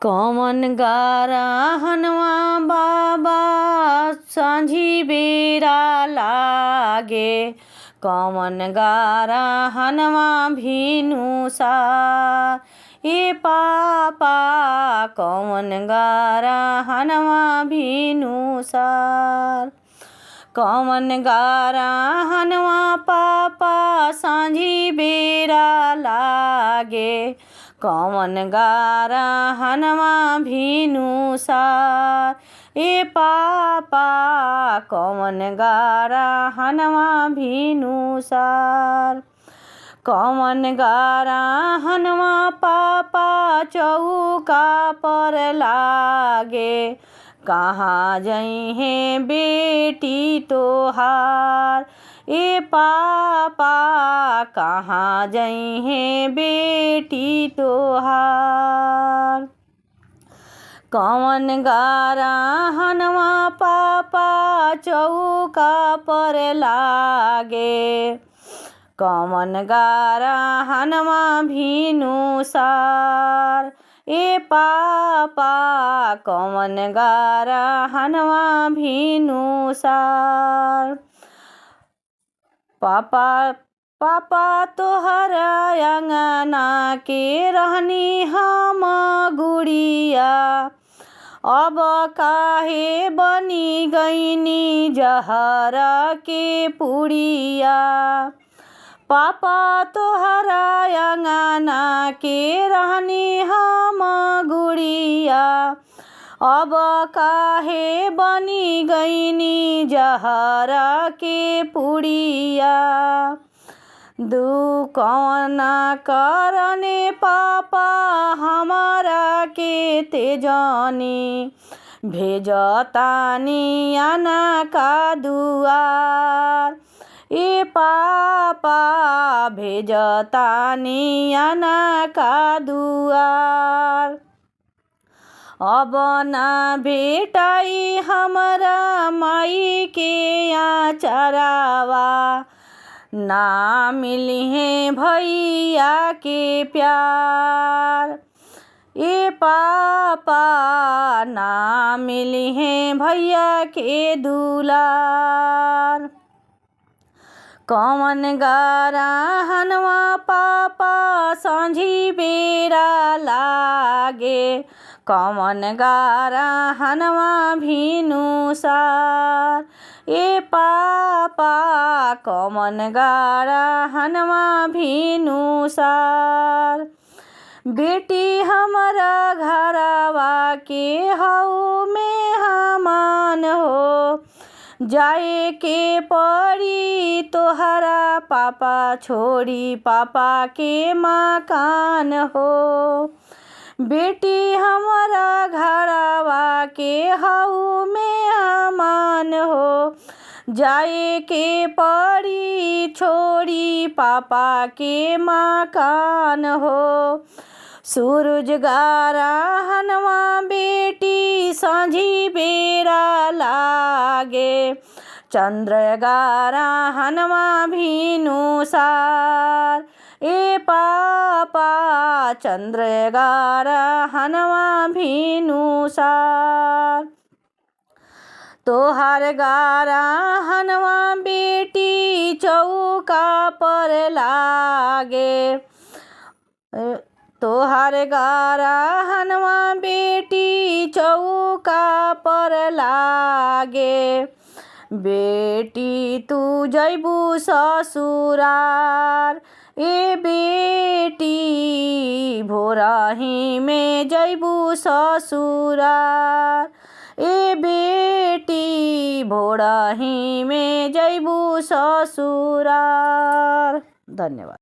कौन गारहनवा बाबा सांझी बेरा लागे। कौन गारहनवा भिनुसार ए पापा। कौन गारहनवा भिनुसार। कौन गारहनवा पापा सांझी बेरा लागे। कौन गारहनवा भिनुसार ए पापा। कौन गारहनवा भिनुसार। कौन गारहनवा पापा चौका पर लागे। कहाँ जइहे बेटी तोहार ए पापा। कहाँ जइहे बेटी तोहार। कौन गारहनवा पापा चौका पर लागे। कौन गारहनवा भिनुसार ए पापा। कौन गारहनवा भिनुसार। पापा पापा तोहर अंगना के रहनी हम गुड़िया। अब काहे बनी गईनी जहर के पुड़िया। पापा तोहर अंगना के रहनी हम गुड़िया। अब काहे बनी गईनी जहर के पुड़िया। कौन करने पापा हमारा के तेजनी। भेजतानी आना का दुआर ए पापा। भेजतानी आना का दुआर। अब ना भेटाई हमरा माई के आचरावा। ना मिलिहे भैया के प्यार ए पापा। ना मिलिहे भैया के दुलार। कौन गारहनवा पापा सांझी बेरा लागे। कौन गारहनवा भिनुसार ए पापा। कौन गारहनवा भिनुसार। बेटी हमरा घरवा के हऊ मेहमान हो। जाए के पड़ी तोहरा पापा छोड़ी पापा के मकान हो। बेटी हमरा घरवा के हऊ मेहमान हो। जाए के पड़ी छोड़ी पापा के मकान हो। सूरज गारहनवा बेटी सांझी बेरा लागे। चंद्र गारहनवा भिनुसार ए पापा। चंद्र गारहनवा भिनुसार। तोहार गारहनवा बेटी चौका पर लागे। तोहार गारहनवा बेटी चौका पर लागे। बेटी तू जैबू ससुरार ए बेटी। भोरही में जैबू ससुरार ए बेटी। भोरही में जैबू ससुरार। धन्यवाद।